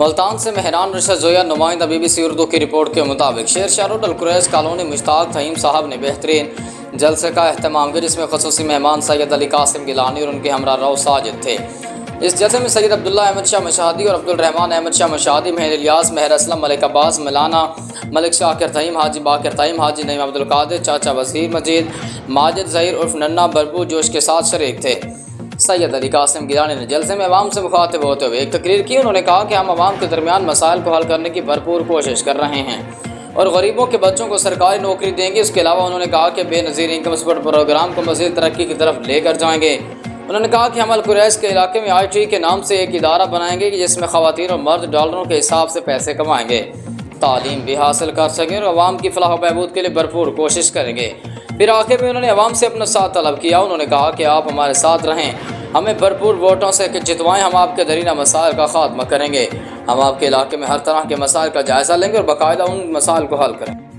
ملتان سے مہران رشد زویا نمائندہ BBC اردو کی رپورٹ کے مطابق شیر شاہ روڈ القریز کالونی مشتاق تھیم صاحب نے بہترین جلسے کا اہتمام کیا، جس میں خصوصی مہمان سید علی قاسم گیلانی اور ان کے ہمراہ رو ساجد تھے۔ اس جلسے میں سید عبداللہ احمد شاہ مشاہدی اور عبدالرحمن احمد شاہ مشاہدی، مہر الیاس، مہر اسلم، ملک عباس، مولانا ملک شاکر تھیم، حاجی باقر تھیم، حاجی نعیم عبدالقادر، چاچا وزیر مجید، ماجد ظہیر عرف ننا بربو جوش کے ساتھ شریک تھے۔ سید علی قاسم گیلانی نے جلسے میں عوام سے مخاطب ہوتے ہوئے ایک تقریر کی۔ انہوں نے کہا کہ ہم عوام کے درمیان مسائل کو حل کرنے کی بھرپور کوشش کر رہے ہیں اور غریبوں کے بچوں کو سرکاری نوکری دیں گے۔ اس کے علاوہ انہوں نے کہا کہ بے نظیر انکم سپورٹ پروگرام کو مزید ترقی کی طرف لے کر جائیں گے۔ انہوں نے کہا کہ ہم القریز کے علاقے میں IT کے نام سے ایک ادارہ بنائیں گے جس میں خواتین اور مرد ڈالروں کے حساب سے پیسے کمائیں گے، تعلیم بھی حاصل کر سکیں اور عوام کی فلاح و بہبود کے لیے بھرپور کوشش کریں گے۔ پھر آخر میں انہوں نے عوام سے اپنا ساتھ طلب کیا۔ انہوں نے کہا کہ آپ ہمارے ساتھ رہیں، ہمیں بھرپور ووٹوں سے جتوائیں، ہم آپ کے درینہ مسائل کا خاتمہ کریں گے، ہم آپ کے علاقے میں ہر طرح کے مسائل کا جائزہ لیں گے اور باقاعدہ ان مسائل کو حل کریں گے۔